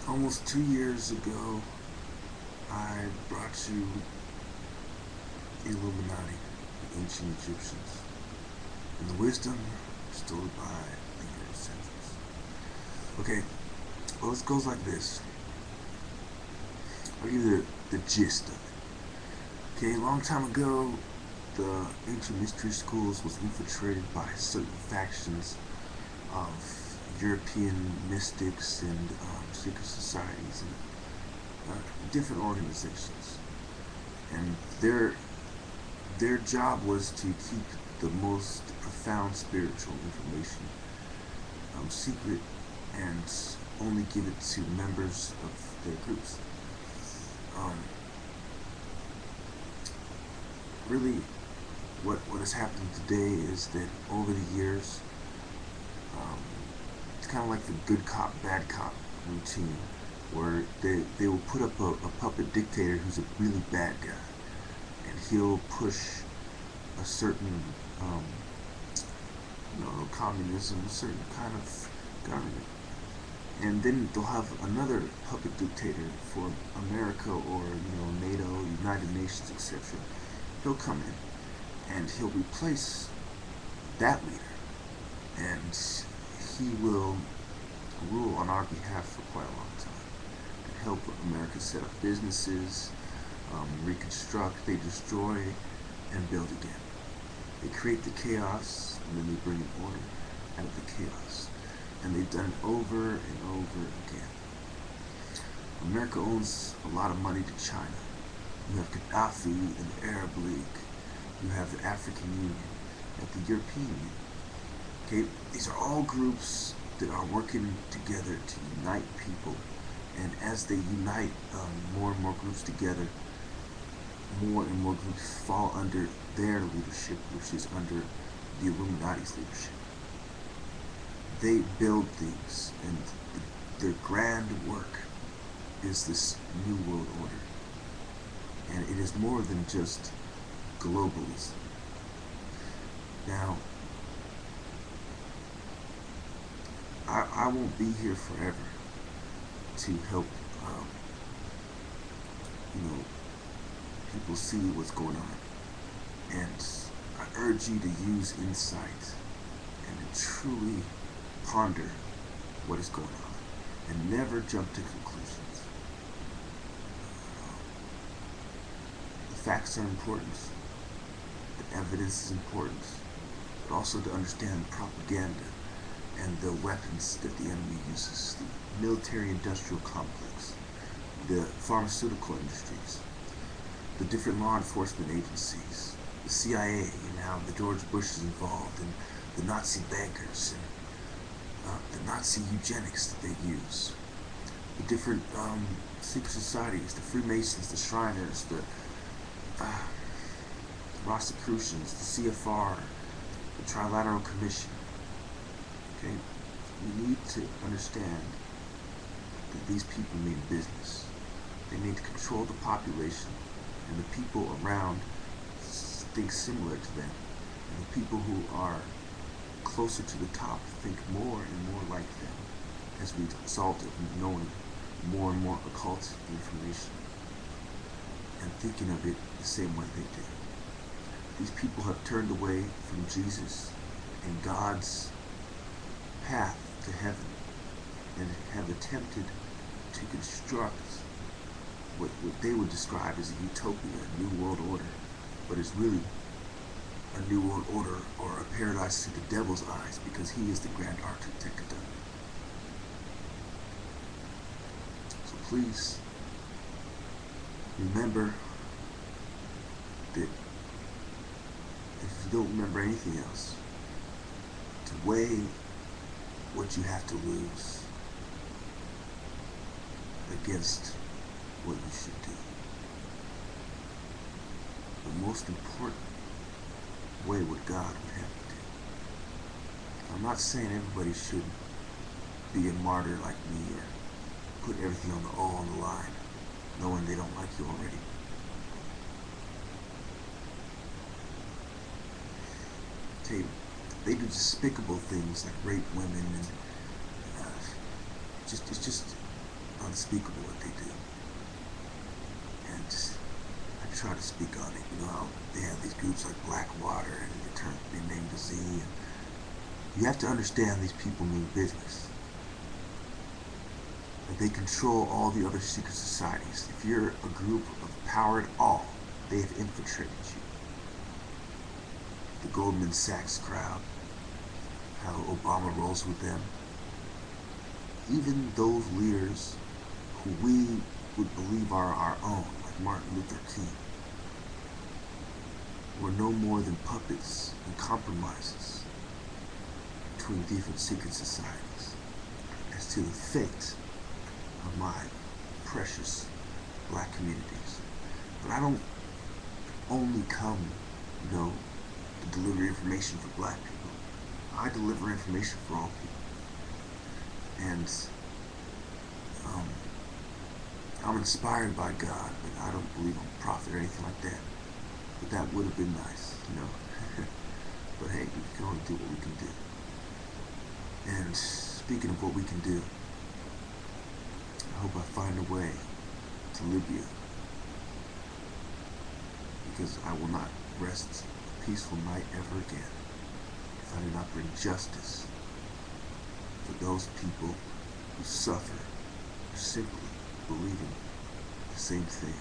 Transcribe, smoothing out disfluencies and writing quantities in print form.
Almost 2 years ago, I brought you Illuminati, the ancient Egyptians, and the wisdom stored by the Eurocentrics. Okay, well, it goes like this. I'll give you the gist of it. Okay, a long time ago, the ancient mystery schools was infiltrated by certain factions of European mystics and secret societies and different organizations, and their job was to keep the most profound spiritual information secret and only give it to members of their groups. Um, really, what has happened today is that over the years, um, it's kind of like the good cop, bad cop routine, where they will put up a puppet dictator who's a really bad guy, and he'll push a certain, communism, a certain kind of government. And then they'll have another puppet dictator for America or, NATO, United Nations, etc. He'll come in and he'll replace that leader, and he will rule on our behalf for quite a long time and help America set up businesses, reconstruct, they destroy, and build again. They create the chaos, and then they bring an order out of the chaos. And they've done it over and over again. America owes a lot of money to China. You have Gaddafi and the Arab League. You have the African Union. You have the European Union. Okay, these are all groups that are working together to unite people. And as they unite more and more groups together, more and more groups fall under their leadership, which is under the Illuminati's leadership. They build things, and their grand work is this New World Order. And it is more than just globalism. Now, I won't be here forever to help, people see what's going on. And I urge you to use insight and to truly ponder what is going on and never jump to conclusions. The facts are important, the evidence is important, but also to understand propaganda and the weapons that the enemy uses, the military-industrial complex, the pharmaceutical industries, the different law enforcement agencies, the CIA, and how the George Bush is involved, and the Nazi bankers, and the Nazi eugenics that they use, the different secret societies, the Freemasons, the Shriners, the Rosicrucians, the CFR, the Trilateral Commission. Okay, we need to understand that these people mean business. They need to control the population, and the people around think similar to them, and the people who are closer to the top think more and more like them as a result of knowing more and more occult information and thinking of it the same way they do. These people have turned away from Jesus and God's path to heaven and have attempted to construct what they would describe as a utopia, a new world order, but it's really a new world order or a paradise through the devil's eyes, because he is the grand architect of it. So please remember that if you don't remember anything else, to weigh what you have to lose against what you should do. The most important way what God would have you do. I'm not saying everybody should be a martyr like me or put everything on the line, knowing they don't like you already. Okay, they do despicable things like rape women and it's just unspeakable what they do. And I try to speak on it. You know how they have these groups like Blackwater and they name the Z. And you have to understand these people mean business. That they control all the other secret societies. If you're a group of power at all, they have infiltrated you. The Goldman Sachs crowd, how Obama rolls with them. Even those leaders who we would believe are our own, like Martin Luther King, were no more than puppets and compromises between different secret societies as to the fate of my precious black communities. But I don't only come, to deliver information for black people. I deliver information for all people. And I'm inspired by God, but I don't believe I'm a prophet or anything like that. But that would have been nice, But hey, we can only do what we can do. And speaking of what we can do, I hope I find a way to Libya, because I will not rest a peaceful night ever again if I do not bring justice for those people who suffer for simply believing the same thing.